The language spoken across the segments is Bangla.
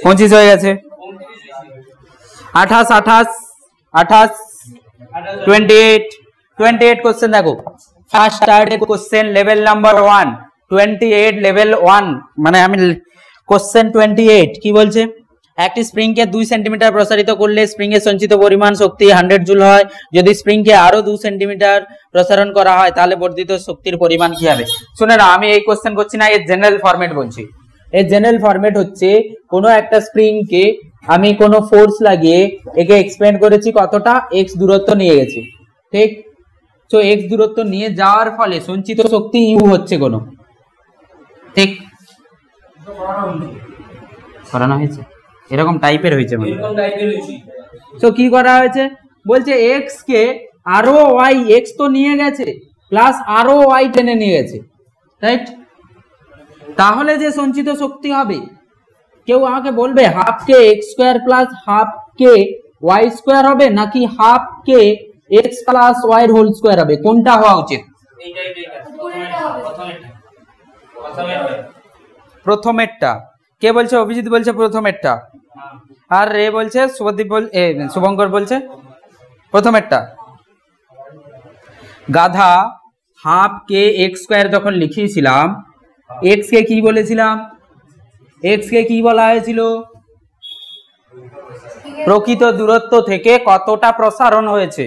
25 হয়ে গেছে, 28 28 28 28 কোশ্চেন দেখো, first started question level number 1 28 level 1 মানে আমি কোশ্চেন 28 কি বলছে, একটি স্প্রিং কে 2 সেন্টিমিটার প্রসারিত করলে স্প্রিং এর সঞ্চিত পরিমাণ শক্তি 100 জুল হয়, যদি স্প্রিং কে আরো 2 সেন্টিমিটার প্রসারণ করা হয় তাহলে বর্ধিত শক্তির পরিমাণ কি হবে। শুনে না, আমি এই কোশ্চেন করছি না, এর জেনারেল ফরম্যাট বলছি। এর জেনারেল ফরম্যাট হচ্ছে কোনো একটা স্প্রিং কে আমি কোনো ফোর্স লাগিয়ে একে এক্সপেন্ড করেছি কতটা, x দূরত্ব নিয়ে গেছি, ঠিক। তো x দূরত্ব নিয়ে যাওয়ার ফলে সঞ্চিত শক্তি u হচ্ছে কোনো, ঠিক। করানো হয়েছে এরকম টাইপের হয়েছে, তো কি করা হয়েছে বলছে x কে আরো y, x তো নিয়ে গেছে প্লাস আরো y টেনে নিয়ে গেছে, রাইট। তাহলে যে সঞ্চিত শক্তি হবে, কেউ আমাকে বলবে হাফ কে এক্স স্কোয়ার প্লাস হাফ কে ওয়াই স্কোয়ার হবে নাকি হাফ কে এক্স প্লাস ওয়াই এর হোল স্কোয়ার হবে, কোনটা হওয়া উচিত? প্রথমেরটা। কে বলছে? অভিজিৎ বলছে প্রথমেরটা, আর রে বলছে শুভদীপ শুভঙ্কর বলছে প্রথমেরটা। গাধা হাফ কে এক্স স্কোয়ার যখন লিখিয়েছিলাম, এক্স কে কি বলেছিলাম, এক্স কে কি বলা হয়েছিল, প্রকৃত দূরত্ব থেকে কতটা প্রসারণ হয়েছে,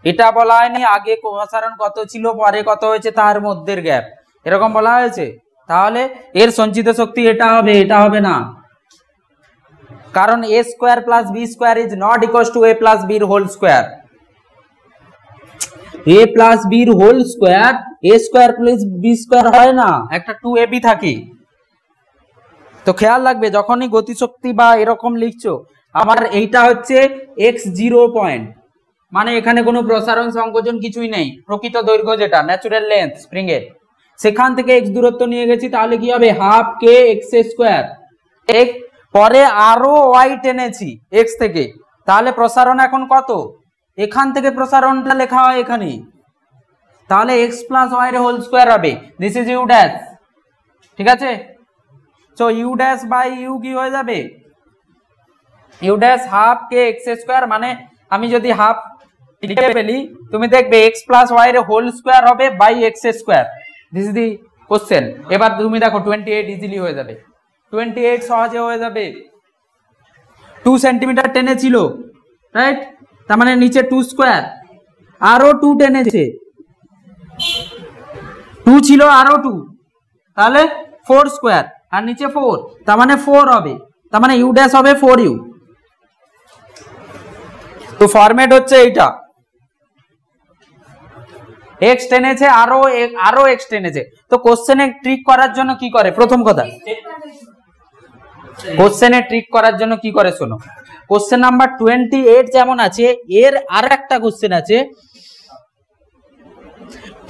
এটা বলা হয়নি আগে প্রসারণ কত ছিল পরে কত হয়েছে তার মধ্যের গ্যাপ, এরকম বলা হয়েছে। তাহলে এর সঞ্চিত শক্তি এটা হবে, এটা হবে না, কারণ a square plus B square is not equals to a plus B whole square. a plus B whole square a square plus B square হয় না, একটা 2ab থাকে। তো খেয়াল রাখবে যখনই গতিশক্তি বা এরকম লিখছো, আমার এইটা হচ্ছে x0 পয়েন্ট, মানে এখানে কোনো প্রসারণ সংকোচন কিছুই নেই, প্রকৃত দৈর্ঘ্য যেটা ন্যাচুরাল লেন্থ স্প্রিং এর, সেখান থেকে x দূরত্ব নিয়ে গেছি, তাহলে কি হবে হাফ কে এক্স স্কোয়ার, এক পরে আরো y টেনেছি x থেকে, তাহলে প্রসারণ এখন কত, এখান থেকে প্রসারণটা লেখা হয় এখানে, তাহলে x প্লাস ওয়াই এর হোল স্কোয়ার হবে, দিস ইজ ইউ ড্যাশ, ঠিক আছে। তো ইউ ড্যাশ বাই ইউ কি হয়ে যাবে, ইউ ড্যাশ হাফ কে এক্স স্কোয়ার, মানে আমি যদি হাফ লিখে ফেলি তুমি দেখবে এক্স প্লাস ওয়াই এর হোল স্কোয়ার হবে by X square, this is the question. এবার তুমি দেখো 28 ইজিলি হয়ে যাবে, 28 সহজে হয়ে যাবে। 2 সেন্টিমিটার টেনেছিল, রাইট, তার মানে নিচে 2 স্কোয়ার, আরো 2 টেনেছে, 2 ছিল আরো 2, তাহলে 4 স্কোয়ার, আর নিচে 4, তার মানে 4 হবে, তার মানে ইউ ড্যাশ হবে 4u। তো ফরম্যাট হচ্ছে এইটা, x টেনেছে আরো x টেনেছে। তো কোশ্চেনে ট্রিক করার জন্য কি করে, প্রথম কথা কোশ্চেনে ট্রিক করার জন্য কি করে শোনো, কোশ্চেন নাম্বার 28 যেমন আছে, এর আর একটা কোশ্চেন আছে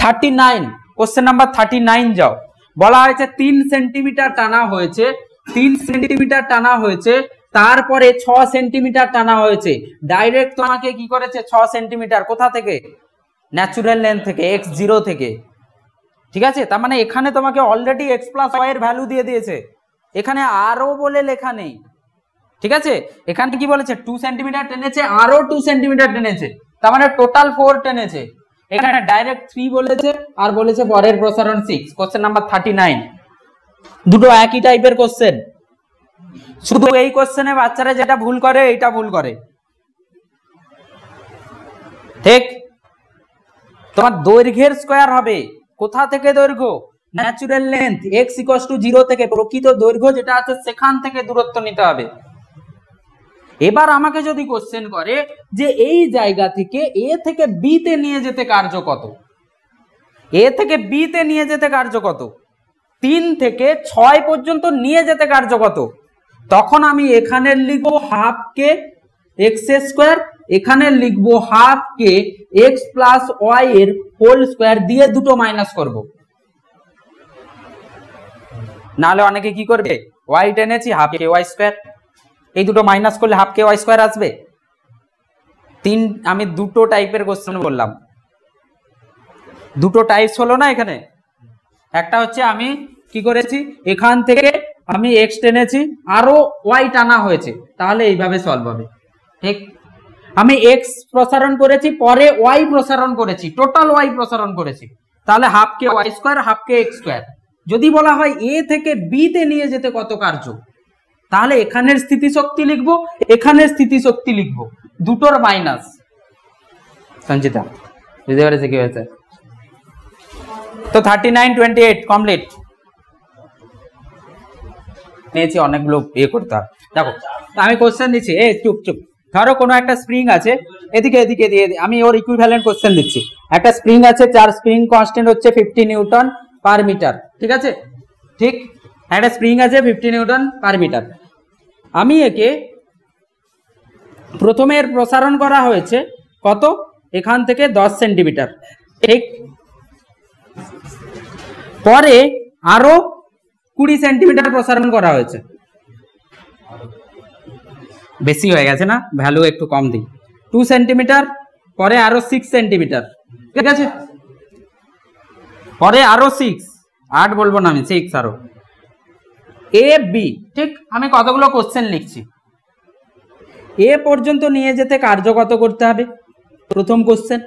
39, কোশ্চেন নাম্বার 39 যাও, বলা হয়েছে 3 সেন্টিমিটার টানা হয়েছে, 3 সেন্টিমিটার টানা হয়েছে, তারপরে 6 সেন্টিমিটার টানা হয়েছে, ডাইরেক্ট তোমাকে কি করেছে 6 সেন্টিমিটার, কোথা থেকে, ন্যাচুরাল লেন্থ থেকে, x0 থেকে, ঠিক আছে। তার মানে এখানে তোমাকে অলরেডি x প্লাস ওয়াই এর ভ্যালু দিয়ে দিয়েছে, এখানে আরো বলে লেখা নেই, ঠিক আছে। এখানে কি বলেছে 2 সেন্টিমিটার টেনেছে, আরো 2 সেন্টিমিটার টেনেছে, তার মানে টোটাল 4 টেনেছে, এখানে ডাইরেক্ট 3 বলেছে, আর বলেছে পরের প্রসারণ 6, কোশ্চেন নাম্বার 39। দুটো একই টাইপের কোশ্চেন, শুধু এই কোশ্চেনে বাচ্চারা যেটা ভুল করে এইটা ভুল করে, ঠিক। তোমার দৈর্ঘ্যের স্কয়ার হবে, কোথা থেকে দৈর্ঘ্য, natural length, x equals to 0 থেকে প্রকৃত দৈর্ঘ্য যেটা আছে সেখান থেকে দূরত্ব নিতে হবে। এবার আমাকে যদি কোশ্চেন করে যে এই জায়গা থেকে a থেকে b তে নিয়ে যেতে কার্য কত, a থেকে b তে নিয়ে যেতে কার্য কত, 3 থেকে 6 পর্যন্ত নিয়ে যেতে কার্য কত, তখন আমি এখানে লিখবো হাফ কে এক্স স্কোয়ার, এখানে লিখবো হাফ কে এক্স প্লাস ওয়াই এর হোল স্কোয়ার দিয়ে দুটো মাইনাস করব, নাহলে অনেকে কি করবে ওয়াই টেনেছি হাফ কে ওয়াই স্কোয়ার, এই দুটো মাইনাস করলে হাফ কে ওয়াই স্কোয়ার আসবে। আমি দুটো টাইপের কোশ্চেন বললাম, দুটো টাইপস হলো না এখানে, একটা হচ্ছে আমি কি করেছি এখান থেকে আমি এক্স টেনেছি, আরো ওয়াই টানা হয়েছে, তাহলে এইভাবে সলভ হবে। ঠিক, আমি এক্স প্রসারণ করেছি, পরে ওয়াই প্রসারণ করেছি, টোটাল ওয়াই প্রসারণ করেছি, তাহলে হাফ কে ওয়াই স্কোয়ার, হাফ কে এক্স স্কোয়ার। যদি বলা হয় এ থেকে বি তে নিয়ে যেতে কত কার্য, তাহলে এখানের স্থিতিশক্তি লিখবো, এখানের স্থিতিশক্তি লিখবো, দুটোর মাইনাস। সঞ্চিতা বুঝতে পেরেছে কি হয়েছে? তো 39/28 কমপ্লিট। নিয়েছি অনেকগুলো করতে হবে। দেখো আমি কোশ্চেন দিচ্ছি, চুপ চুপ। ধরো কোনো একটা স্প্রিং আছে, এদিকে এদিকে দিয়ে আমি ওর ইকুইভ্যালেন্ট কোশ্চেন দিচ্ছি। একটা স্প্রিং আছে, যার স্প্রিং কনস্ট্যান্ট হচ্ছে 50 নিউটন পার মিটার। ঠিক আছে, ঠিক, একটা স্প্রিং আছে 50 নিউটন পার মিটার। আমি একে প্রথমে এর প্রসারণ করা হয়েছে কত, এখান থেকে 10 সেন্টিমিটার। ঠিক, পরে আরো 20 সেন্টিমিটার প্রসারণ করা হয়েছে। বেশি হয়ে গেছে না, ভ্যালু একটু কম দিই। 2 সেন্টিমিটার, পরে আরো 6 সেন্টিমিটার। ঠিক আছে, পরে আরো 6, 8 বলবো না আমি, 6 আরো। এ বি, ঠিক, আমি কতগুলো কোশ্চেন লিখছি। এ পর্যন্ত নিয়ে যেতে কার্য কত করতে হবে, প্রথম কোশ্চেন।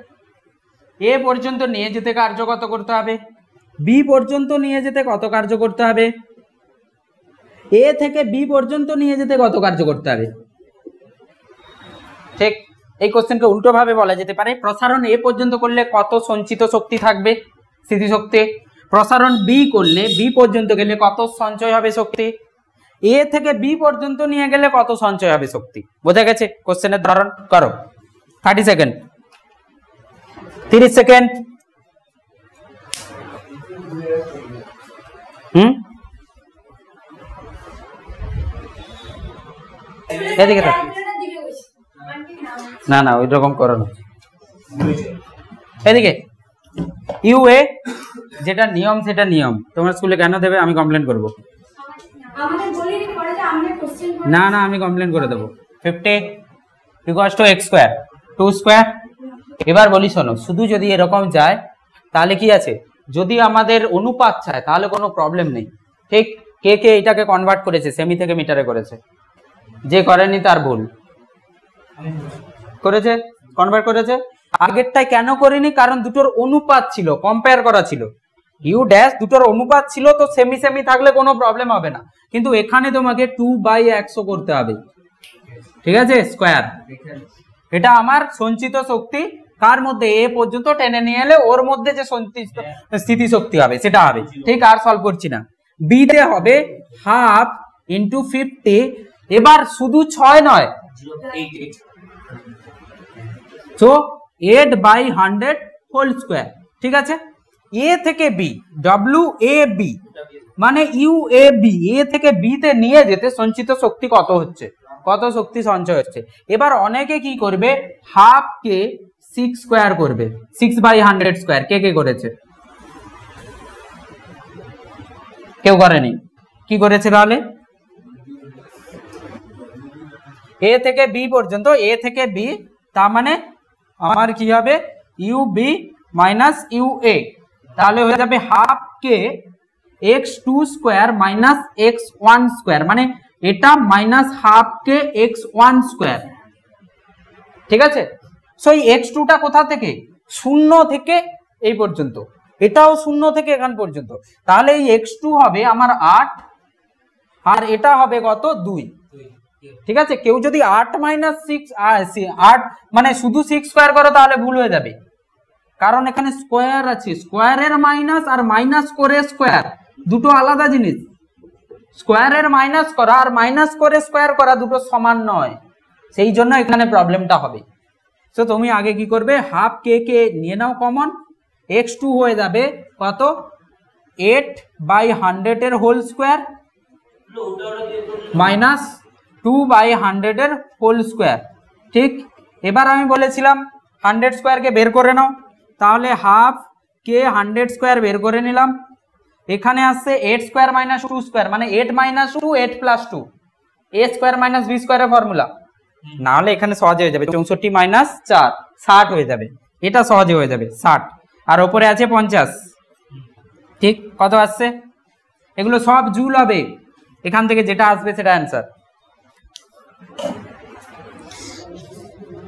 এ পর্যন্ত নিয়ে যেতে কার্য কত করতে হবে, বি পর্যন্ত নিয়ে যেতে কত কার্য করতে হবে, এ থেকে বি পর্যন্ত নিয়ে যেতে কত কার্য করতে হবে। ঠিক, এই কোশ্চেনকে উল্টো ভাবে বলা যেতে পারে, প্রসারণ এ পর্যন্ত করলে কত সঞ্চিত শক্তি থাকবে, স্থিতিশক্তি। প্রসারণ বি করলে বি পর্যন্ত গেলে কত সঞ্চয় হবে শক্তি, এ থেকে বি পর্যন্ত নিয়ে গেলে কত সঞ্চয় হবে শক্তি। বোঝা গেছে কোশ্চেনের ধরন? করো। 30 সেকেন্ড, 30 সেকেন্ড। এদিকে থাক, না না ওই রকম করো না, এদিকে। ইউএ যেটা নিয়ম সেটা নিয়ম, তোমার স্কুলে কেন দেবে, আমি কমপ্লেন করব। না না আমি কমপ্লেন করে দেবো। 50 = x স্কয়ার 2 স্কয়ার। এবার বলি শোনো, শুধু যদি এরকম যায় তাহলে কি আছে, যদি আমাদের অনুপাত চায় তাহলে কোনো প্রবলেম নেই। ঠিক, কে কে এটাকে কনভার্ট করেছে, সেমি থেকে মিটারে করেছে? যে করেনি তার ভুল। করেছে, কনভার্ট করেছে। আগেরটাই কেন করিনি, কারণ দুটোর অনুপাত ছিল, কম্পেয়ার করা ছিল। ইউ ড্যাশ দুটোর অনুপাত ছিল, তো সেমি সেমি থাকলে কোনো প্রবলেম হবে না। কিন্তু এখানে তোমাকে 2/100 করতে হবে। ঠিক আছে, স্কয়ার। এটা আমার সঞ্চিত শক্তি, কার মধ্যে, এ পর্যন্ত টেনে নিয়ে এলে ওর মধ্যে যে স্থিতি শক্তি হবে সেটা হবে। ঠিক, আর সলভ করছি না। বি তে হবে 1/2 × 50। এবার শুধু 6 নয়, তো 8/100 হোল স্কয়ার। ঠিক আছে, এ থেকে বি, WAB মানে UAB, এ থেকে বি তে নিয়ে যেতে সঞ্চিত শক্তি কত হচ্ছে, কত শক্তি সঞ্চয় হচ্ছে। এবার অনেকে কি করবে, 1/2 কে 6 স্কয়ার করবে, 6/100 স্কয়ার। কে কে করেছে? কেউ করেনি। কি করেছে তাহলে? এ থেকে বি পর্যন্ত, এ থেকে বি, তার মানে আমার কি হবে, UB - UA, তাহলে হয়ে যাবে 1/2 কে x2 স্কয়ার - x1 স্কয়ার, মানে এটা -1/2 কে x1 স্কয়ার। ঠিক আছে, সো এই x2 টা কোথা থেকে, 0 থেকে এই পর্যন্ত, এটাও 0 থেকে এখান পর্যন্ত। তাহলে এই x2 হবে আমার 8, আর এটা হবে কত, 2। ঠিক আছে, কেউ যদি 8 - 6 8 মানে শুধু 6 স্কয়ার করো তাহলে ভুল হয়ে যাবে, কারণ এখানে স্কয়ার আছে। স্কয়ারের মাইনাস আর মাইনাস করে স্কয়ার দুটো আলাদা জিনিস। স্কয়ারের মাইনাস করা আর মাইনাস করে স্কয়ার করা দুটো সমান নয়, সেই জন্য এখানে প্রবলেমটা হবে। তো তুমি আগে কি করবে, 1/2 কে নিয়ে নাও কমন, x2 হয়ে যাবে কত, 8/100 এর হোল স্কয়ার মাইনাস 2/100 এর হোল স্কয়ার। ঠিক, এবার আমি বলেছিলাম 100 স্কয়ারকে বের করে নাও, তাহলে 1/2 কে 100 স্কয়ার বের করে নিলাম। এখানে আসছে 8 স্কয়ার - 2 স্কয়ার, মানে 8 - 2 8 + 2, a স্কয়ার - b স্কয়ারের ফর্মুলা। না হলে এখানে সহজে হয়ে যাবে 64 - 4 60 হয়ে যাবে, এটা সহজে হয়ে যাবে 60, আর উপরে আছে 50। ঠিক, কত আসছে, এগুলো সব জুল হবে। এখান থেকে যেটা আসবে সেটা অ্যান্সার।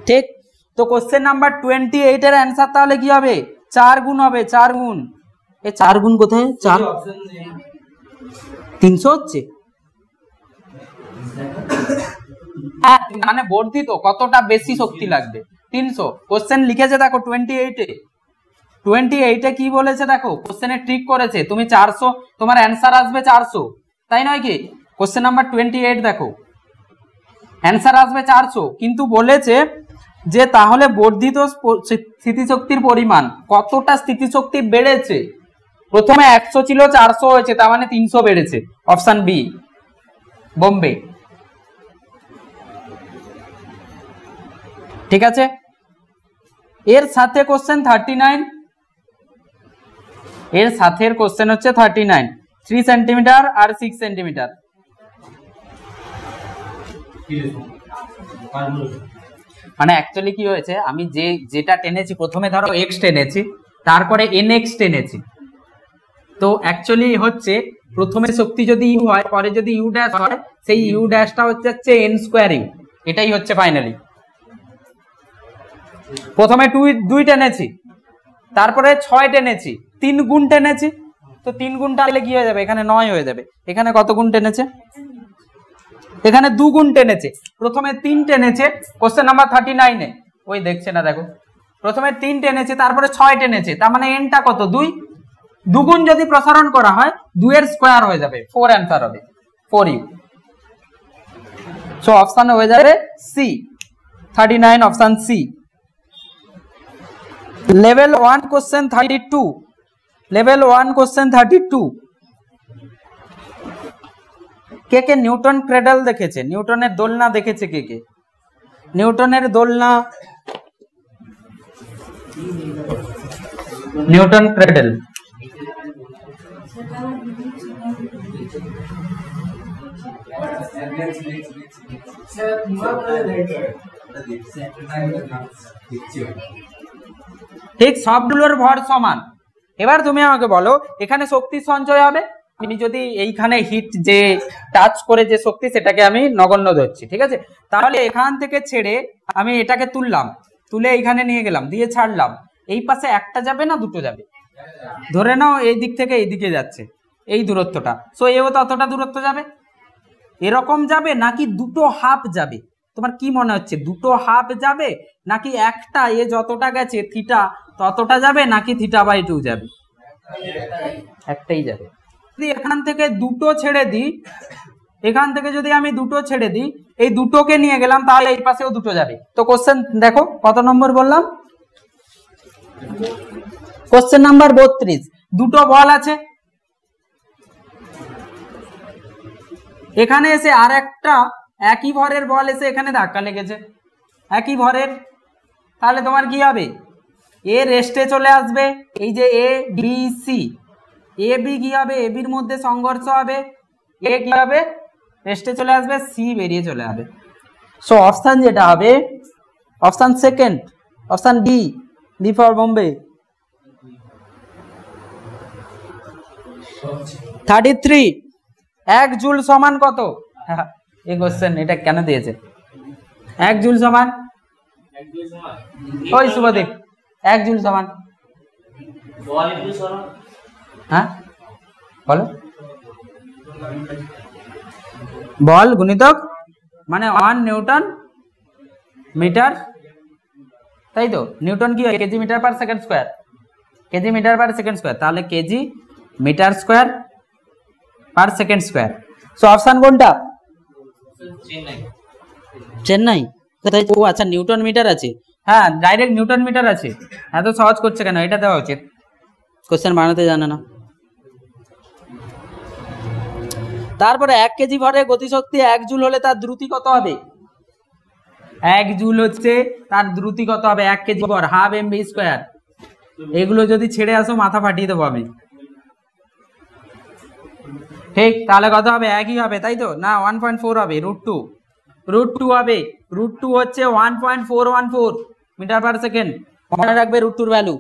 ঠিক, তো কোশ্চেন নাম্বার 28 এর অ্যান্সার তাহলে কি হবে? 4 গুণ হবে, 4 গুণ। এ 4 গুণ কোথায়? 4 300 হচ্ছে। হ্যাঁ, মানে বর্ধিত কতটা বেশি শক্তি লাগবে? 300। কোশ্চেন লিখেছে দেখো 28 এ কি বলেছে দেখো, কোশ্চেনে ট্রিক করেছে। তুমি 400, তোমার অ্যান্সার আসবে 400, তাই নয় কি? কোশ্চেন নাম্বার 28 দেখো, অ্যান্সার আসবে 400, কিন্তু বলেছে যে তাহলে বর্ধিত স্থিতিশক্তির পরিমাণ কতটা স্থিতিশক্তি বেড়েছে। প্রথমে 100 ছিল, 400 হয়েছে, তার মানে 300 বেড়েছে। Option B, Bombay. ঠিক আছে, এর সাথে কোশ্চেন 39, এর সাথে কোশ্চেন হচ্ছে 39, 3 সেন্টিমিটার আর 6 সেন্টিমিটার। মানে অ্যাকচুয়ালি কি হয়েছে, আমি যেটা টেনেছি, প্রথমে ধরো এক্স টেনেছি, তারপরে এনএক্স টেনেছি। তো অ্যাকচুয়ালি হচ্ছে প্রথমে শক্তি যদি ইউ হয়, পরে যদি ইউ ড্যাশ হয়, সেই ইউ ড্যাশটা হচ্ছে এন স্কোয়ার ইউ। এটাই হচ্ছে ফাইনালি। প্রথমে 2 টেনেছি, তারপরে 6 টেনেছি, 3 গুণ টেনেছি। তো 3 গুণ টানলে কি হয়ে যাবে? এখানে 9 হয়ে যাবে। এখানে কত গুণ টেনেছে? এখানে 2 গুণ টেনেছে। প্রথমে 3 টেনেছে কোশ্চেন নাম্বার 39-এ, ওই দেখছে না দেখো, প্রথমে 3 টেনেছে, তারপরে 6 টেনেছে, তার মানে এনটা কত? 2। 2 গুণ যদি প্রসারণ করা হয়, 2 এর স্কোয়ার হয়ে যাবে, 4 অ্যান্সার হবে, 4u। সো অপশন হয়ে যাবে C, 39, option C. Level 1 question 32, level 1 question 32। কে কে নিউটন ক্রেডল দেখেছে? নিউটনের দোলনা দেখেছে কে কে? নিউটনের দোলনা, নিউটন ক্রেডল। ঠিক, সবগুলোর ভর সমান। এবার তুমি আমাকে বলো, এখানে শক্তি সঞ্চয় হবে। আমি যদি এইখানে হিট যে টাচ করে যে শক্তি, সেটাকে আমি নগণ্য ধরছি, ঠিক আছে? তাহলে এখান থেকে ছেড়ে আমি এটাকে তুললাম, তুলে এইখানে নিয়ে গেলাম, দিয়ে ছাড়লাম, এই পাশে একটা যাবে না দুটো যাবে? ধরে নাও এই দিক থেকে এই দিকে যাচ্ছে এই দূরত্বটা, সো এও ততটা দূরত্ব যাবে। এরকম যাবে নাকি দুটো হাফ যাবে? তোমার কি মনে হচ্ছে, দুটো হাফ যাবে নাকি একটা, এ যতটা গেছে থিটা ততটা যাবে, নাকি θ/2 যাবে? একটাই যাবে। যদি এখান থেকে দুটো ছেড়ে দিই, এখান থেকে যদি আমি দুটো ছেড়ে দিই, এই দুটোকে নিয়ে গেলাম, তাহলে এই পাশেও দুটো যাবে। তো কোশ্চেন দেখো কত নম্বর বললাম? Question number 32। দুটো বল আছে, এখানে এসে আর একটা একই ভরের বল এসে এখানে ধাক্কা লেগেছে, একই ভরের। তাহলে তোমার কি হবে? এ রেস্টে চলে আসবে, এই যে A B C, A B কি হবে? এ বির মধ্যে সংঘর্ষ হবে, এ কি হবে? রেস্টে চলে আসবে, সি বেরিয়ে চলে আসবে। সো অপশন যেটা হবে, option second, option D, D for Bombay. 33। 1 joule সমান কত? এই কোশ্চেন এটা কেন দিয়েছে? 1 জুল সমান, ওই শুভদীপ, 1 জুল সমান, হ্যাঁ বলো, বল গুণিতক মানে 1 নিউটন মিটার, তাই তো? নিউটন কি হয়? Kg metre per second square, kg metre per second square, তাহলে kg metre square per second square. So option কোনটা? চেন্নাই। ও আচ্ছা, নিউটন মিটার আছে, হ্যাঁ ডাইরেক্ট নিউটন মিটার আছে। এত সহজ করছে কেন? এটা দেওয়া উচিত, কোশ্চেন বানাতে জানে না। তারপরে 1 কেজি ভরের গতিশক্তি 1 জুল হলে তার দ্রুতি কত হবে? 1 জুল হচ্ছে তার দ্রুতি কত হবে? 1 কেজি ভর, হাফ mv স্কোয়ার। এগুলো যদি ছেড়ে আসো মাথা ফাটিয়ে দেবো আমি। ঠিক, তাহলে কত হবে? একই হবে, তাই তো? না 1.4 হবে, √2, √2 হবে। √2 হচ্ছে 1.414 মিটার পার সেকেন্ড। মনে রাখবে √2 এর value.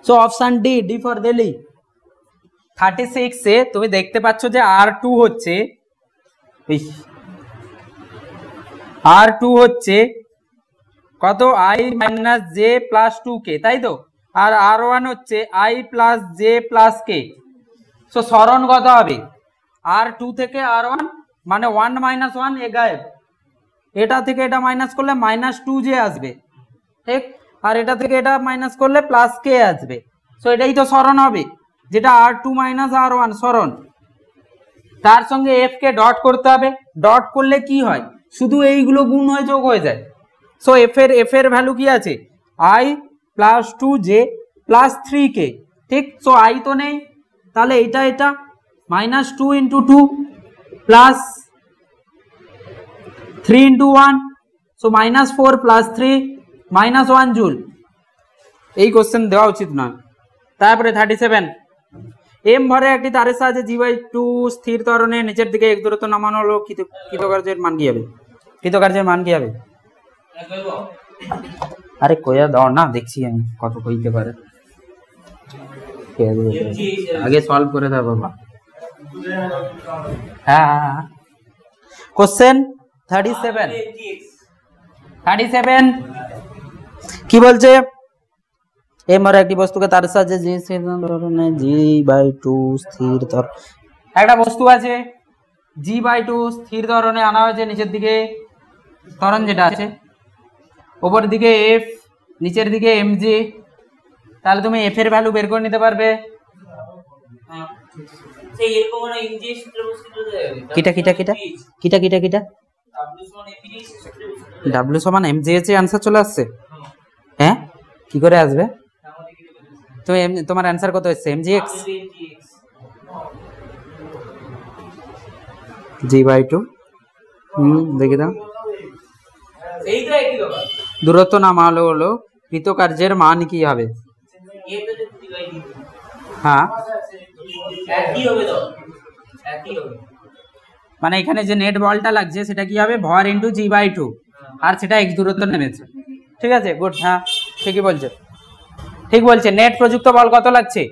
So option D, D for Delhi. 36 এ তুমি দেখতে পাচ্ছ যে R2 হচ্ছে কত I minus J plus 2k, তাই তো? আর R1 হচ্ছে I plus J plus k। So সরণ কত হবে? R2 থেকে R1 মানে 1 মাইনাস 1 এ গায়েব, এটা থেকে এটা মাইনাস করলে মাইনাস 2j আসবে, ঠিক? আর এটা থেকে এটা মাইনাস করলে প্লাস k আসবে। সো এটাই তো সরণ হবে, যেটা R2 মাইনাস R1 সরণ। তার সঙ্গে f কে ডট করতে হবে, ডট করলে কি হয়? শুধু এইগুলো গুণ হয়ে যোগ হয়ে যায়। সো f এর ভ্যালু কি আছে? I plus 2j plus 3k, ঠিক? সো I তো নেই, তাহলে এটা minus 2 into 2 plus 3 into 1, so minus 4 plus 3 minus 1 joule. এই কোশ্চেন দেওয়া উচিত নয়। তারপরে 37, এম ভরে একটি তারের সাহায্যে g/2 স্থির ত্বরণে নিচের দিকে এক দূরত্ব নামানো হলো, কৃতকার্যের মান কি হবে? কৃতকার্যের মান কি হবে? আরে কইয়া দাও না, দেখছি আমি কত কইতে পারে। আগে সলভ করে দাও বাবা। হ্যাঁ, কোশ্চেন 37 কি বলছে? এম আর একটি বস্তুকে তার সাহায্যে g/2 স্থির ত্বরণ, একটা বস্তু আছে g/2 স্থির ত্বরণে আনা হয়েছে নিচের দিকে ত্বরণ যেটা আছে, উপর দিকে f, নিচের দিকে mg। তাহলে তুমি f এর ভ্যালু বের করে নিতে পারবে। কিটা w সমান mg এর आंसर চলে আসছে। হ্যাঁ, কি করে আসবে? তুমি তোমার आंसर কত হচ্ছে? mgx g/2। দেখে দাও, দূরত্ব নামা হলো কৃতকার্যের মান কি হবে? হ্যাঁ, মানে এখানে যে নেট বলটা লাগছে সেটা কি হবে? ভর ইন্টু g/2, আর সেটা x দূরত্ব নেমেছে, ঠিক আছে? গুড, হ্যাঁ ঠিকই বলছে, ঠিক বলছে। নেট প্রযুক্ত বল কত লাগছে?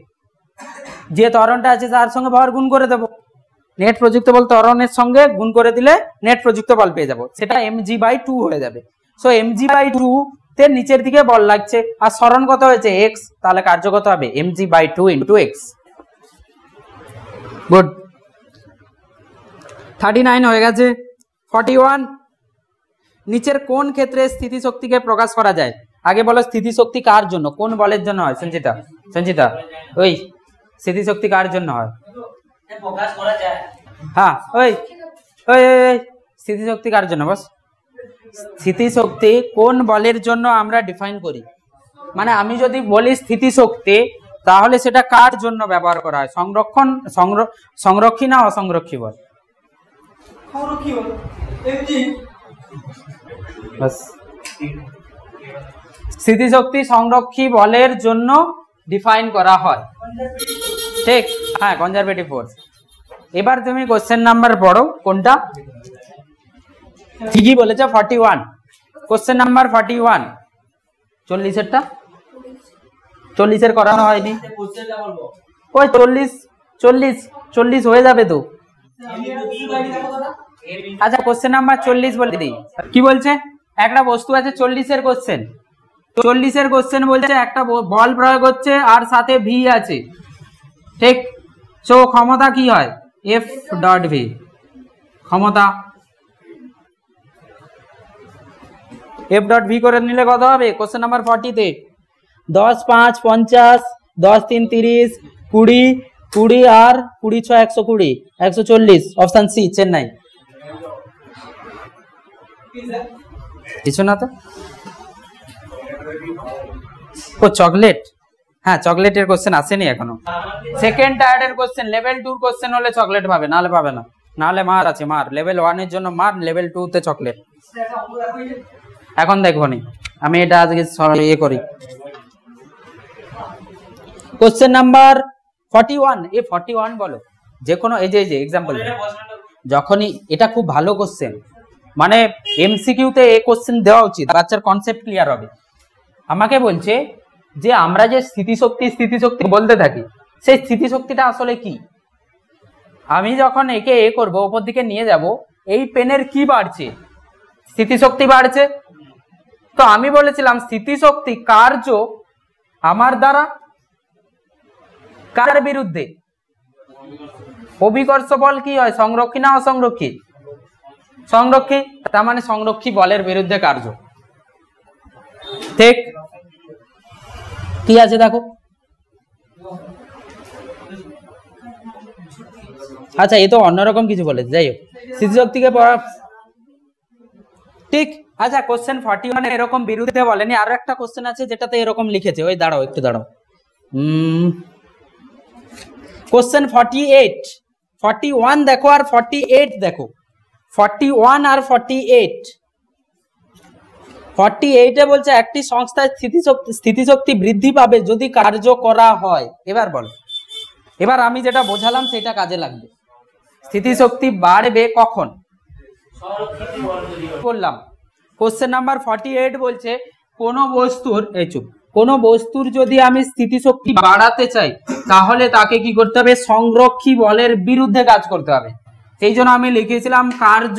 যে ত্বরণটা আছে তার সঙ্গে ভর গুণ করে দেবো। নেট প্রযুক্ত বল ত্বরণের সঙ্গে গুণ করে দিলে নেট প্রযুক্ত বল পেয়ে যাবো, সেটা mg/2 হয়ে যাবে। সো mg/2 তে নিচের দিকে বল লাগছে, আর সরণ কত হয়েছে? x, তাহলে কার্য কত হবে? mg/2 into x। গুড, 39 হয়ে গেছে। 41, নিচের কোন ক্ষেত্রে স্থিতিশক্তিকে প্রকাশ করা যায়? আগে বলো, স্থিতিশক্তি কার জন্য, কোন বলের জন্য হয়? সঞ্চিতা ওই স্থিতিশক্তি কার জন্য হয়? হ্যাঁ, ওই স্থিতিশক্তি কার জন্য? বস, স্থিতিশক্তি কোন বলের জন্য আমরা ডিফাইন করি? মানে আমি যদি বলি স্থিতিশক্তি, তাহলে সেটা কার জন্য ব্যবহার করা হয়? সংরক্ষী না অসংরক্ষী বল? স্থিতিশক্তি সংরক্ষী বলের জন্য ডিফাইন করা হয়, ঠিক? হ্যাঁ, কনজারভেটিভ ফোর্স। এবার তুমি কোশ্চেন নাম্বার পড়ো, কোনটা? ঠিকই বলেছে, 41। কোশ্চেন নাম্বার 41, 40-এরটা 40-এর করানো হয়নি। ওই 40 হয়ে যাবে তো। আচ্ছা, কোশ্চেন নাম্বার 40 বলে দিই। কি বলছে? একটা বস্তু আছে, 40-এর কোশ্চেন। 40-এর কোশ্চেন বলছে একটা বল প্রয়োগ হচ্ছে আর সাথে ভি আছে, ঠিক? সো ক্ষমতা কি হয়? F.v, ক্ষমতা F.v করে নিলে কত হবে? কোশ্চেন নাম্বার 40-তে 10 5 50, 10 3 30, 20 আর 20 6 120, 140। Option C, Chennai. কিছু না তো? ও চকলেট, হ্যাঁ চকলেটের কোশ্চেন আসেনি এখনো। সেকেন্ড টায়ার্ড এর কোশ্চেন, লেভেল 2 কোশ্চেন হলে চকলেট পাবে, নাহলে পাবে না। নাহলে মার আছে, মার লেভেল 1 এর জন্য মার, লেভেল 2 তে চকলেট। এখন দেখবো নি, আমি এটা আজকে ইয়ে করি। কোশ্চেন নাম্বার 41, এই 41 বলো যে কোনো, এই যে এক্সাম্পল, যখনই এটা খুব ভালো কোশ্চেন, মানে এমসিকিউতে এই কোশ্চেন দেওয়া উচিত, বাচ্চার কনসেপ্ট ক্লিয়ার হবে। আমাকে বলছে যে আমরা যে স্থিতিশক্তি বলতে থাকি, সেই স্থিতিশক্তিটা আসলে কি? আমি যখন একে এ করবো, উপর দিকে নিয়ে যাব, এই পেনের কি বাড়ছে? স্থিতিশক্তি বাড়ছে। তো আমি বলেছিলাম স্থিতিশক্তি কার্য আমার দ্বারা কার বিরুদ্ধে? অভিকর্ষ বল কি হয়, সংরক্ষী না অসংরক্ষী? সংরক্ষী। তার মানে সংরক্ষী বলের বিরুদ্ধে কার্য। ঠিক কি আছে দেখো। আচ্ছা, এ তো অন্যরকম কিছু বলেছে, যাই হোক স্থিতিশক্তিকে পড়া ঠিক। আচ্ছা, কোশ্চেন 41 এরকম বিরুদ্ধে বলেনি, আরো একটা কোশ্চেন আছে যেটাতে এরকম লিখেছে, ওই দাঁড়াও একটু দাঁড়াও। কোশ্চেন 48, 41 দেখো আর 48 দেখো। 41 আর 48, 48 বলছে একটি সংস্থায় স্থিতিশক্তি বৃদ্ধি পাবে যদি কার্য করা হয়। এবার বল, এবার আমি যেটা বোঝালাম সেটা কাজে লাগবে। স্থিতিশক্তি বাড়বে কখন বললাম। কোশ্চেন নাম্বার 48 বলছে কোন বস্তুর যদি আমি স্থিতিশক্তি বাড়াতে চাই তাহলে তাকে কি করতে হবে? সংরক্ষী বলের বিরুদ্ধে কাজ করতে হবে। সেই জন্য আমি লিখেছিলাম কার্য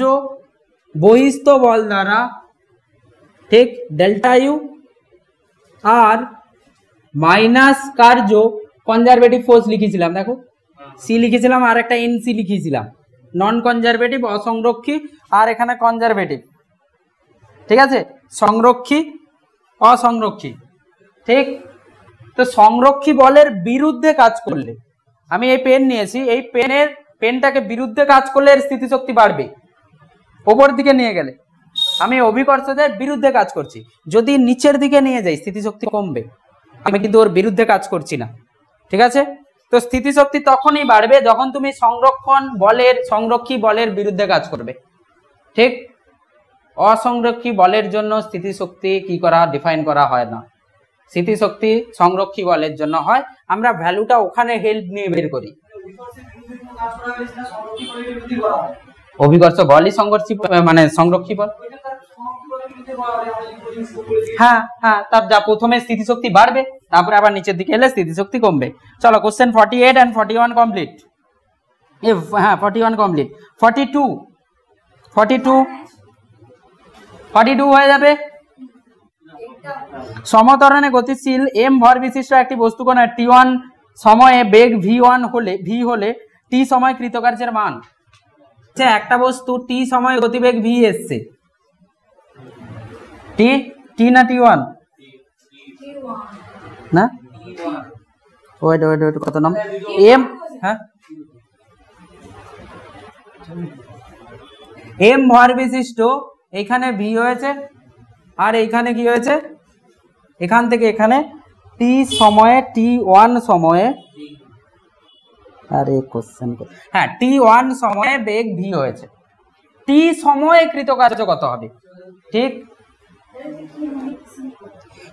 বহিস্থ বল দ্বারা, ঠিক, ডেল্টা ইউ, আর মাইনাস কার্য কনজারভেটিভ ফোর্স লিখেছিলাম, দেখো সি লিখেছিলাম, আর একটা এন সি লিখেছিলাম, নন কনজারভেটিভ অসংরক্ষী, আর এখানে কনজারভেটিভ। ঠিক আছে, সংরক্ষী অসংরক্ষী। ঠিক, তো সংরক্ষী বলের বিরুদ্ধে কাজ করলে, আমি এই পেন নিয়েছি, এই পেনটাকে বিরুদ্ধে কাজ করলে এর স্থিতিশক্তি বাড়বে। ওপর দিকে নিয়ে গেলে আমি অভিকর্ষের বিরুদ্ধে কাজ করছি, যদি নিচের দিকে নিয়ে যাই স্থিতিশক্তি কমবে। আমি কিন্তু ওর বিরুদ্ধে কাজ করছি না। ঠিক আছে, তো স্থিতিশক্তি তখনই বাড়বে যখন তুমি সংরক্ষী বলের বিরুদ্ধে কাজ করবে। ঠিক, অসংরক্ষী বলের জন্য স্থিতিশক্তি কি করা ডিফাইন করা হয় না, স্থিতিশক্তি সংরক্ষী বলের জন্য হয়। আমরা ভ্যালুটা ওখানে হেল্প নিয়ে বের করি। অভিকর্ষ বলই সংরক্ষী মানে সংরক্ষী বল। হ্যাঁ হ্যাঁ, তার যা প্রথমে স্থিতিশক্তি বাড়বে, তারপরে আবার নিচের দিকে এলে স্থিতিশক্তি কমবে। চলো কোশ্চেন 48 and 41 কমপ্লিট। হ্যাঁ 41 কমপ্লিট। 42 হয়ে যাবে। সমত্বরণে গতিশীল m ভর বিশিষ্ট একটি বস্তু কোণে t1 সময়ে বেগ v1 হলে t সময় কৃতকার্যের মান। আচ্ছা, একটা বস্তু t সময়ে গতিবেগ v এসছে, t না t1 না, ওয়েট কত নাম m, হ্যাঁ m ভর বিশিষ্ট, এখানে v হয়েছে, আর এইখানে কি হয়েছে, এখান থেকে এখানে t সময়ে t1 সময়ে, আরে কোশ্চেন, হ্যাঁ t1 সময়ে বেগ v হয়েছে, t সময়ে কৃতকার্য কত হবে? ঠিক,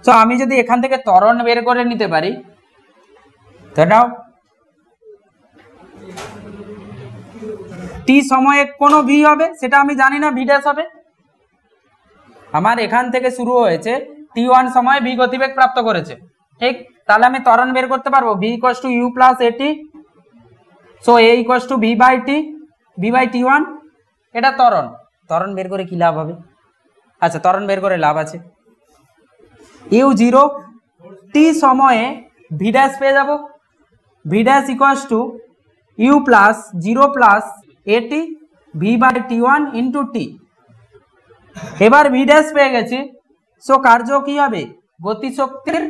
তো আমি যদি এখান থেকে ত্বরণ বের করে নিতে পারি, ধরো t সময়ে কোন v হবে সেটা আমি জানি না, v ড্যাশ হবে। আমার এখান থেকে শুরু হয়েছে, t1 সময়ে v গতিবেগ প্রাপ্ত করেছে। ঠিক, তাহলে আমি ত্বরণ বের করতে পারবো, v = u + at, so a = v by t1। এটা ত্বরণ বের করে কি লাভ হবে? আচ্ছা, ত্বরণ বের করে লাভ আছে, u0 t সময়ে v ড্যাশ পেয়ে যাব, v dash = u + 0 + at v by t1 into t। এবার v ড্যাশ পেয়ে গেছি, সো কার্য কি হবে? গতিশক্তির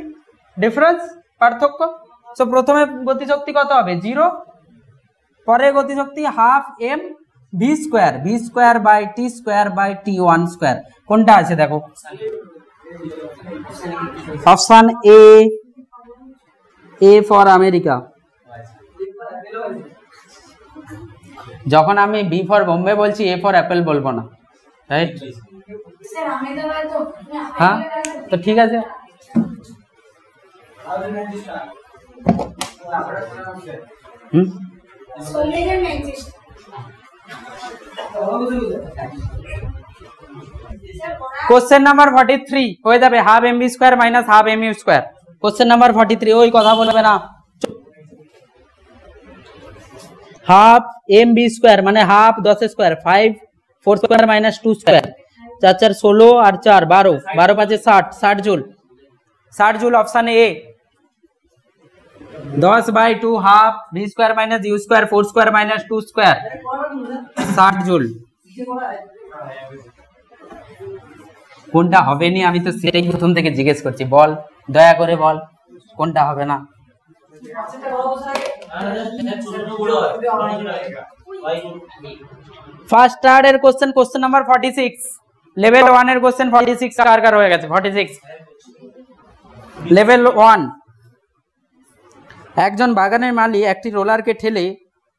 ডিফারেন্স, পার্থক্য। সো প্রথমে গতিশক্তি কত হবে? 0, পরে গতিশক্তি ½ m v² by t² by t1²। কোনটা আছে দেখো, অপশন এ ফর আমেরিকা। যখন আমি বি ফর বোম্বে বলছি, এ ফর অ্যাপেল বলবো না, রাইট? হ্যাঁ, তো ঠিক আছে। কোশ্চেন নাম্বার 43 হয়ে যাবে ½ mv² - ½ mu²। কোশ্চেন নাম্বার 43, ওই কথা বলবে না, হাফ এম বি স্কোয়ার মানে half 10 square 5 4 square minus 2 square 4 4 16 আর 4 12 12 5 60 60 joule 60 joule option A 10/2 half v square minus u square 4 square minus 2 square 60 joule. কোনটা হবে নি আমি তো সেটাই প্রথম থেকে জিজ্ঞেস করছি, বল দয়া করে বল কোনটা হবে না। ফার্স্ট স্টার্ট এর কোশ্চেন নাম্বার 46, লেভেল 1 এর কোশ্চেন 46 কার হয়ে গেছে 46। লেভেল 1, একজন বাগানের মালি একটি রোলারকে ঠেলে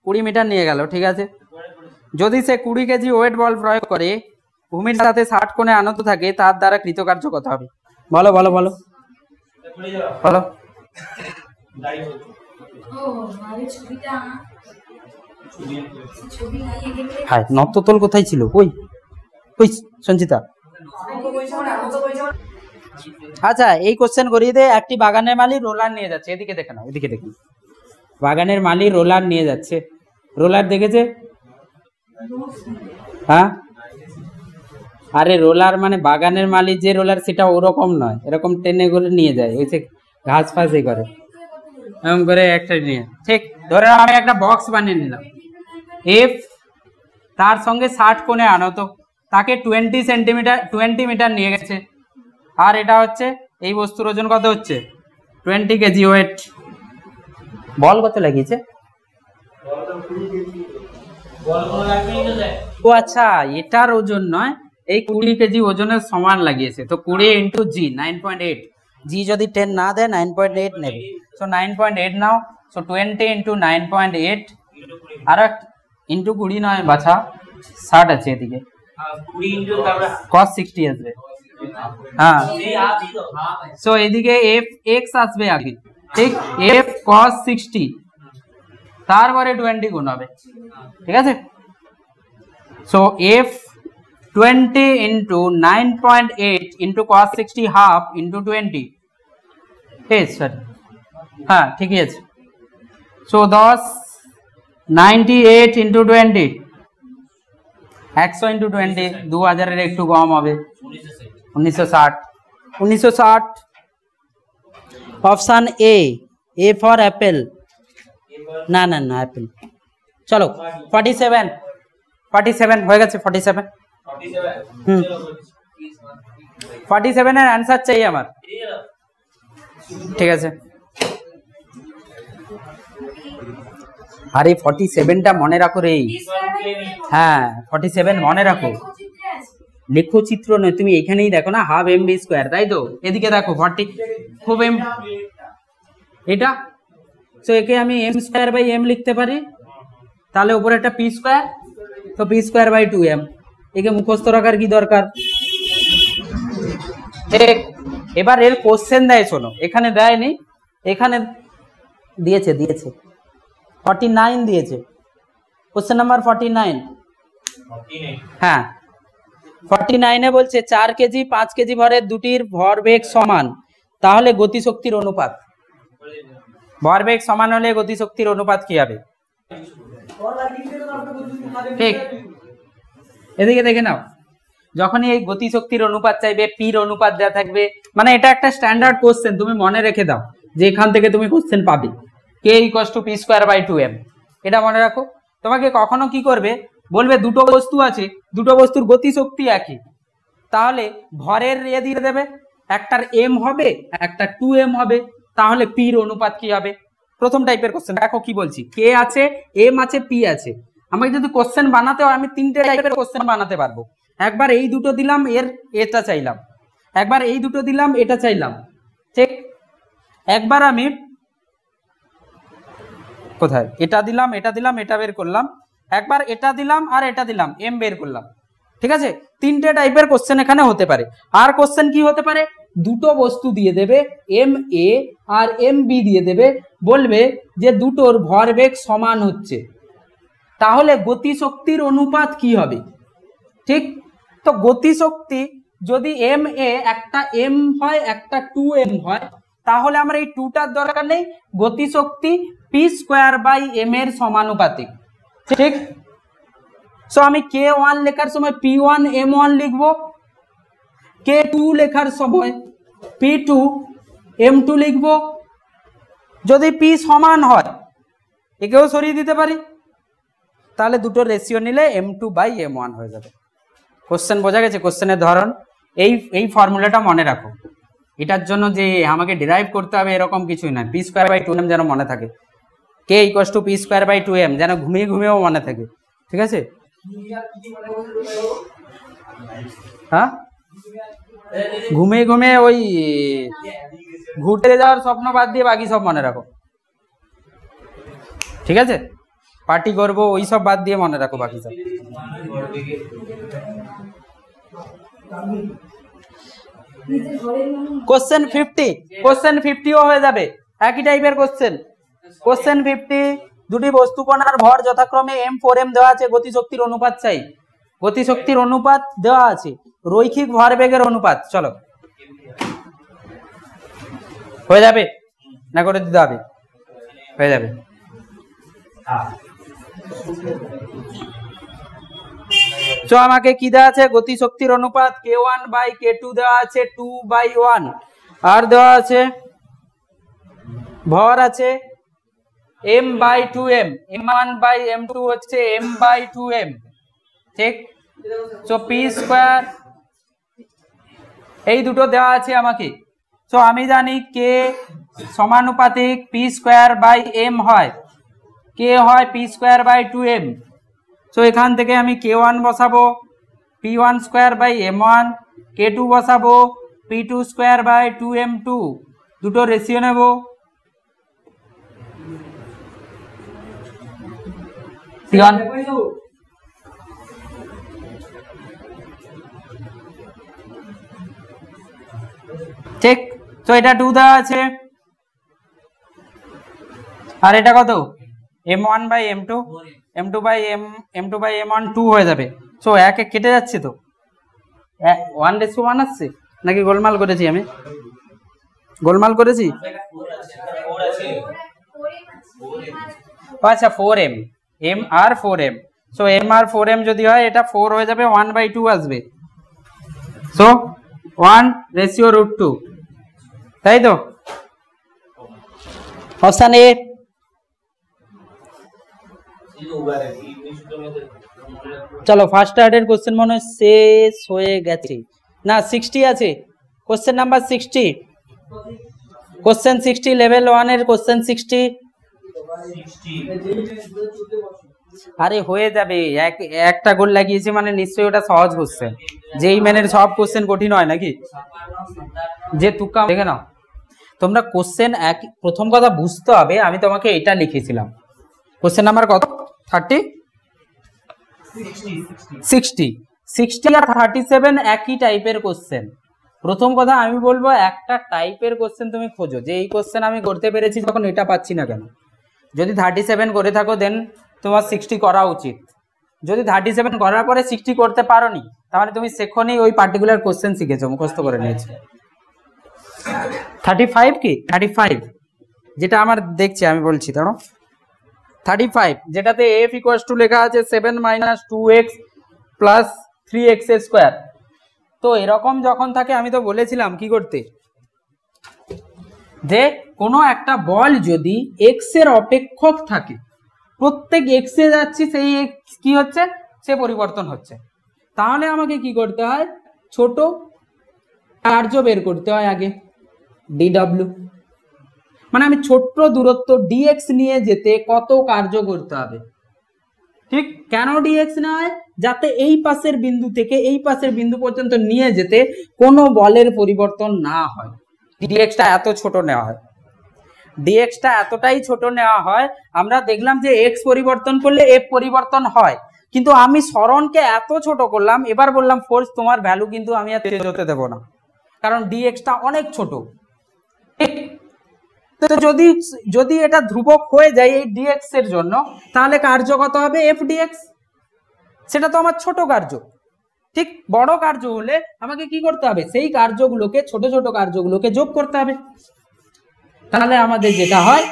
20 মিটার নিয়ে গেল, ঠিক আছে। যদি সে 20 কেজি ওয়েট বল প্রয়োগ করে ভূমির সাথে 60 কোণে আনত থাকে, তার দ্বারা কৃতকার্য কত হবে? বলো বলো বলো বলো। হাই নততল কোথায় ছিল? ওই ওই সঞ্চিতা। আচ্ছা এই কোশ্চেন করিয়ে দে। একটি বাগানের মালি রোলার নিয়ে যাচ্ছে, এদিকে দেখে নাও, এদিকে দেখুন। বাগানের মালি রোলার নিয়ে যাচ্ছে, রোলার দেখেছে? হ্যাঁ আরে রোলার মানে বাগানের মালি যে রোলার সেটা ওরকম নয়, এরকম টেনে করে নিয়ে যায়, ওই যে ঘাস ফাঁসি করে এরকম করে একটা নিয়ে। ঠিক ধরে আমি একটা বক্স বানিয়ে নিলাম, এফ তার সঙ্গে 60 কোণে আনত, তাকে 20 মিটার নিয়ে গেছে, আর এটা হচ্ছে এই বস্তুর ওজন কত হচ্ছে 20 কেজি ওয়েট। বল কত লাগিয়েছে? ও আচ্ছা এটার ওজন নয়, এই 20 কেজি ওজনের সমান লাগিয়েছে, তো 20 ইন্টু জি 9.8, জি যদি 10 না দেয় 9.8 নেবে, সো 9.8 নাও, সো 20 ইন্টু 9.8 আর ইন্টু 20 নয় বাছা 60 আছে এদিকে, cos 60 আসবে। হ্যাঁ সো এদিকে এফ এক্স আসবে আগে, ঠিক, এফ cos 60 তারপরে 20 গুণ হবে, ঠিক আছে। So F 20 into 9.8 into cos 60 half into 20, sorry হ্যাঁ ঠিকই আছে। সো 10 98 ইন্টু 20 100 ইন্টু 20 2000 একটু কম হবে 1960। Option A, A for Apple, না না না অ্যাপেল। চলো 47 হয়ে গেছে 47। 47 এর অ্যান্সার চাই আমার, ঠিক আছে। আরে 47টা মনে রাখো রে, হ্যাঁ 47 মনে রাখো, লেখচিত্র নয়, তুমি এখানেই দেখো না হাফ এম বি স্কোয়ার, তাই তো এদিকে দেখো 40 খুব এম এটা, তো একে আমি এম স্কোয়ার বাই এম লিখতে পারি, তাহলে উপরে একটা পি স্কোয়ার, তো পি স্কোয়ার বাই 2m, একে মুখস্থ রাখার কি দরকার। এবার এর কোশ্চেন দেয়, শোনো এখানে দেয়নি, এখানে দিয়েছে 49 দিয়েছে, কোশ্চেন নাম্বার 49। হ্যাঁ 49 বলছে 4 কেজি 5 কেজি ভরের দুটির ভরবেগ সমান, তাহলে গতিশক্তির অনুপাত, ভরবেগ সমান হলে গতিশক্তির অনুপাত কি হবে? ঠিক, এদিকে দেখে নাও, যখনই এই গতিশক্তির অনুপাত চাইবে পির অনুপাত দেওয়া থাকবে, মানে এটা একটা স্ট্যান্ডার্ড কোশ্চেন, তুমি মনে রেখে দাও যে এখান থেকে তুমি কোশ্চেন পাবে, K equals to P square by 2m, এটা মনে রাখো। তোমাকে কখনো কি করবে, বলবে দুটো বস্তু আছে, দুটো বস্তুর গতিশক্তি একই, তাহলে ভরের ইয়ে দিয়ে দেবে, একটার m হবে একটা 2m হবে, তাহলে পির অনুপাত কি হবে? প্রথম টাইপের কোশ্চেন দেখো কি বলছি, কে আছে, m আছে, p আছে। আমাকে যদি কোশ্চেন বানাতে হয় আমি 3টে টাইপের কোশ্চেন বানাতে পারবো, একবার এই দুটো দিলাম এর এটা চাইলাম, একবার এই দুটো দিলাম এটা চাইলাম, ঠিক, একবার আমি কোথায় এটা দিলাম এটা বের করলাম, একবার এটা দিলাম আর এটা দিলাম এম বের করলাম, ঠিক আছে। 3টে টাইপের কোশ্চেন এখানে হতে পারে। আর কোশ্চেন কি হতে পারে, দুটো বস্তু দিয়ে দেবে M A R M B দিয়ে দেবে, বলবে যে দুটোর ভরবেগ সমান হচ্ছে, তাহলে গতিশক্তির অনুপাত কি হবে? ঠিক, তো গতিশক্তি যদি এম এ একটা এম হয় একটা 2m হয়, তাহলে আমার এই 2টার দরকার নেই, গতিশক্তি পি স্কোয়ার বাই এম এর সমানুপাতিক, ঠিক। সো আমি K1 লেখার সময় P1 M1 লিখবো, K2 লেখার সময় P2 M2 লিখবো। যদি P সমান হয় একেও সরিয়ে দিতে পারি, তাহলে দুটো রেশিও নিলে M2/M1 হয়ে যাবে। কোশ্চেন বোঝা গেছে? কোশ্চেনের ধরন এই ফর্মুলাটা মনে রাখো। এটার জন্য যে আমাকে ডিরাইভ করতে হবে এরকম কিছুই না। P²/2m যেন মনে থাকে, K = P²/2m যেন ঘুমিয়ে ঘুমিয়েও মনে থাকে, ঠিক আছে? হ্যাঁ, ঘুমিয়ে ঘুমিয়ে ওই ঘুরতে যাওয়ার স্বপ্ন বাদ দিয়ে বাকি সব মনে রাখো, ঠিক আছে? পার্টি করবো ওই সব বাদ দিয়ে মনে রাখো বাকি সব। কোশ্চেন 50, কোশ্চেন 50ও হয়ে যাবে, একই টাইপের কোশ্চেন। কোশ্চেন 50, দুটি বস্তু কণার ভর যথাক্রমে m4m দেওয়া আছে, গতিশক্তির অনুপাত চাই। গতিশক্তির অনুপাত দেওয়া আছে, রৈখিক ভরবেগের অনুপাত। চলো, হয়ে যাবে না করে দিতে হবে? হয়ে যাবে। তো আমাকে কি দেওয়া আছে? গতিশক্তির অনুপাত K1/K2 দেওয়া আছে 2/1, আর দেওয়া আছে ভর আছে m/2m, m1/m2 হচ্ছে m/2m, ঠিক? তো p², এই দুটো দেওয়া আছে আমাকে। তো আমি জানি K সমানুপাতিক p²/m হয়, K হয় p²/2m। তো এখান থেকে আমি K1 বসাবো p1²/m1, K2 বসাবো p2²/2m2, দুটো রেশিও নেব। ঠিক, তো এটা 2 দেওয়া আছে, আর এটা কত? m1/m2, m2/m1 2 হয়ে যাবে। সো 1 কেটে যাচ্ছে, তো 1:1 আসছে নাকি গোলমাল করেছি? আমি গোলমাল করেছি? আচ্ছা, 4m, m আর 4m। সো m আর 4m যদি হয় এটা 4 হয়ে যাবে, 1/2 আসবে। সো 1:√2, তাই তো? Option A. চলো, ফার্স্ট টার্ডের কোশ্চেন মনে হয় শেষ হয়ে গেছে না? 60 আছে, কোশ্চেন নাম্বার 60, কোশ্চেন 60, লেভেল 1 এর কোশ্চেন 60। আরে হয়ে যাবে, একটা গোল লাগিয়েছি মানে নিশ্চয়ই ওটা সহজ কোশ্চেন। যেই ম্যানের সব কোশ্চেন কঠিন হয় নাকি? যে তুকা দেখে নাও তোমরা। কোশ্চেন প্রথম কথা বুঝতে হবে, আমি তোমাকে এটা লিখেছিলাম। কোশ্চেন নাম্বার কত? 30, 60 আর 37 একই টাইপের কোশ্চেন। প্রথম কথা আমি বলবো, একটা টাইপের কোশ্চেন তুমি খোঁজো, যে এই কোশ্চেন আমি করতে পেরেছি তখন এটা পাচ্ছি না কেন। যদি 37 করে থাকো দেন তোমার 60 করা উচিত। যদি 37 করার পরে 60 করতে পারোনি, তাহলে তুমি সেখানেই ওই পার্টিকুলার কোশ্চেন শিখেছো, মুখস্থ করে নিয়েছো। 35 কি? 35 যেটা আমার দেখছি, আমি বলছি ধরো 35, যেটাতে f = লেখা আছে 7 - 2x + 3x²। তো এরকম যখন থাকে, আমি তো বলেছিলাম কি করতে, যে কোনো একটা বল যদি x এর অপেক্ষক থাকে, প্রত্যেক x এ যাচ্ছি, সেই x কি হচ্ছে? সে পরিবর্তন হচ্ছে। তাহলে আমাকে কি করতে হয়? ছোট কার্য বের করতে হয় আগে, dw, মানে আমি ছোট্ট দূরত্ব dx নিয়ে যেতে কত কার্য করতে হবে। ঠিক, কেন dx না হয়? যাতে এই পাশের বিন্দু থেকে এই পাশের বিন্দু পর্যন্ত নিয়ে যেতে কোনো বলের পরিবর্তন না হয়। dx-টা এত ছোট নেওয়া হয়, dx-টা এতটাই ছোট নেওয়া হয়। আমরা দেখলাম যে x পরিবর্তন করলে f পরিবর্তন হয়, কিন্তু আমি সরণকে এত ছোট করলাম, এবার বললাম ফোর্স তোমার ভ্যালু কিন্তু আমি আর চেঞ্জ হতে দেব না, কারণ dx-টা অনেক ছোট। ঠিক, তো যদি এটা ধ্রুবক হয়ে যায় এই dx এর জন্য, তাহলে কার্য কত হবে? f dx। সেটা তো আমার ছোট কার্য। ঠিক, বড় কার্য হলে আমাকে কি করতে হবে? সেই কার্যগুলোকে, ছোট ছোট কার্যগুলোকে যোগ করতে হবে। তাহলে আমাদের যেটা হয়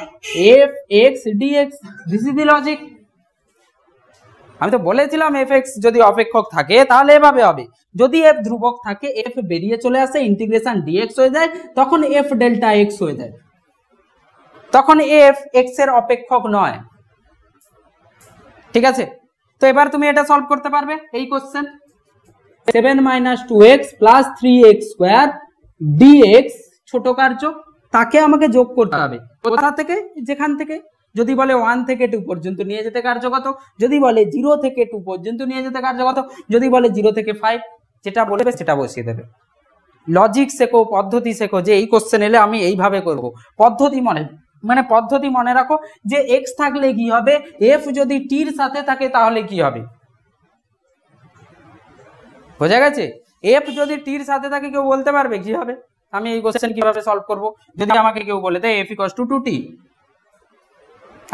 f x dx, this is the logic. আমি তো বলেছিলাম এফ এক্স যদি অপেক্ষক থাকে তাহলে এভাবে হবে, যদি এফ ধ্রুবক থাকে এফ বেরিয়ে চলে আসে ইন্টিগ্রেশন ডিএক্স হয়ে যায়, তখন এফ ডেল্টা এক্স হয়ে যায়, তখন এফ এক্স এর অপেক্ষক নয়। ঠিক আছে, তো এবার তুমি এটা সলভ করতে পারবে এই কোশ্চেন। 7 - 2x + 3x² dx ছোট কার্য, তাকে আমাকে যোগ করতে হবে কোথা থেকে, যেখান থেকে। যদি বলে 1 থেকে 2 পর্যন্ত নিয়ে যেতে কার্যকত, যদি বলে 0 থেকে 2 পর্যন্ত নিয়ে যেতে কার্যকত, যদি বলে 0 থেকে 5, যেটা বলবে সেটা বসিয়ে দেবে। লজিক শেখো, পদ্ধতি শেখো, যে এই কোশ্চেন এলে আমি এইভাবে করব। পদ্ধতি পদ্ধতি মনে রাখো যে এক্স থাকলে কি হবে, এফ যদি টির সাথে থাকে তাহলে কি হবে, বোঝা গেছে? এফ যদি টির সাথে থাকে কেউ বলতে পারবে কি হবে? আমি এই কোশ্চেন কিভাবে সলভ করব, যদি আমাকে কেউ বলে দেয় এফ = 2t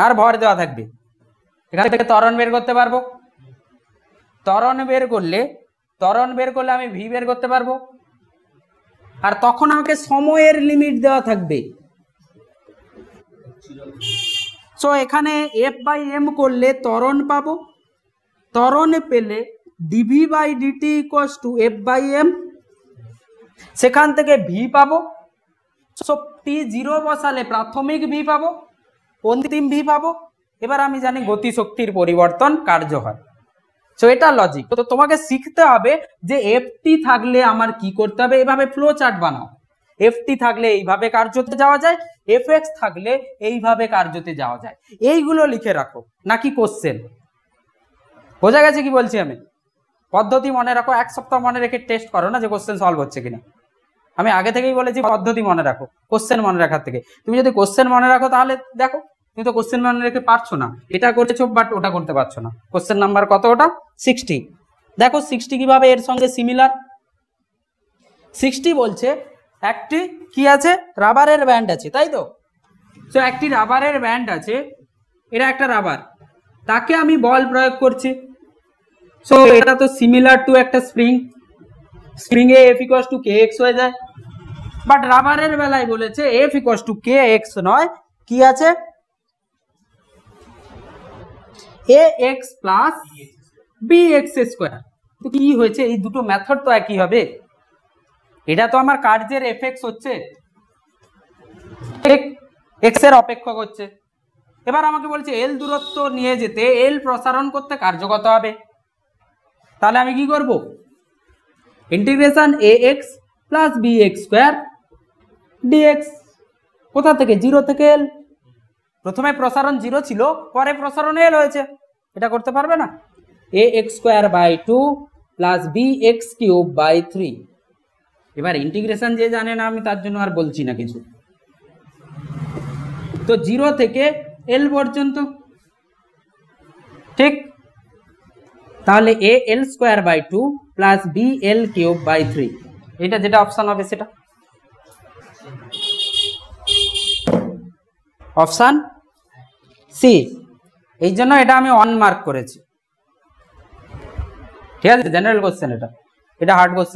আর ভর দেওয়া থাকবে, এখান থেকে ত্বরণ বের করতে পারবো। ত্বরণ বের করলে আমি ভি বের করতে পারবো, আর তখন আমাকে সময়ের লিমিট দেওয়া থাকবে। সো এখানে f/m করলে ত্বরণ পাবো, ত্বরণ পেলে dv/dt = f/m, সেখান থেকে ভি পাবো। সো t0 বসালে প্রাথমিক ভি পাবো, অন্তিম ভি পাবো। এবার আমি জানি গতিশক্তির পরিবর্তন কার্য হয়। সো এটা লজিক। তো তোমাকে শিখতে হবে যে এফটি থাকলে আমার কি করতে হবে, এভাবে ফ্লো চার্ট বানাও। এফটি থাকলে এইভাবে কার্যতে যাওয়া যায়, এফ এক্স থাকলে এইভাবে কার্যতে যাওয়া যায়, এইগুলো লিখে রাখো, নাকি কোশ্চেন। বোঝা গেছে কি বলছি আমি? পদ্ধতি মনে রাখো, এক সপ্তাহ মনে রেখে টেস্ট করো না যে কোশ্চেন সলভ হচ্ছে কিনা। আমি আগে থেকেই বলেছি পদ্ধতি মনে রাখো কোশ্চেন মনে রাখার থেকে। তুমি যদি কোশ্চেন মনে রাখো তাহলে দেখো, তুমি তো কোশ্চেন মনে রেখে পারছো না, এটা করেছো বাট ওটা করতে পারছো না। কোশ্চেন নাম্বার কত ওটা? 60। দেখো 60 কিভাবে এর সঙ্গে সিমিলার। 60 বলছে একটি কি আছে, রাবারের ব্যান্ড আছে, তাই তো? তো একটি রাবারের ব্যান্ড আছে, এটা একটা রাবার, তাকে আমি বল প্রয়োগ করছি। সো এটা তো সিমিলার টু একটা স্প্রিং, স্প্রিং এ F = kx হয়ে যায়, বাট রাবারের বেলায় বলেছে F = kx নয়, কি আছে, ax + bx²। তো কি হয়েছে, এই দুটো মেথড তো একই হবে, এটা তো আমার কার্যের এফএক্স হচ্ছে, এক্স এর অপেক্ষক হচ্ছে। এবার আমাকে বলছে এল দূরত্ব নিয়ে যেতে, এল প্রসারণ করতে কার্যকত হবে, তাহলে আমি কি করব, ইন্টিগ্রেশন ax + bx² dx, কোথা থেকে, 0 থেকে এল। প্রথমে প্রসারণ 0 ছিল, পরে প্রসারণ এল হয়েছে, এটা করতে পারবে না? ax²/2 + bx³ 3। এবার ইন্টিগ্রেশন যে জানে না, আমি তার জন্য আর বলছি না কিছু। তো 0 থেকে এল পর্যন্ত, ঠিক? তাহলে al²/2 + bl³ 3, এটা যেটা অপশন হবে সেটা অপশন সি। এই জন্য এটা আমি 1 মার্ক করেছি। ঠিক আছে, জেনারেল কোশ্চেন, এটা হার্ড কোশ্চেন।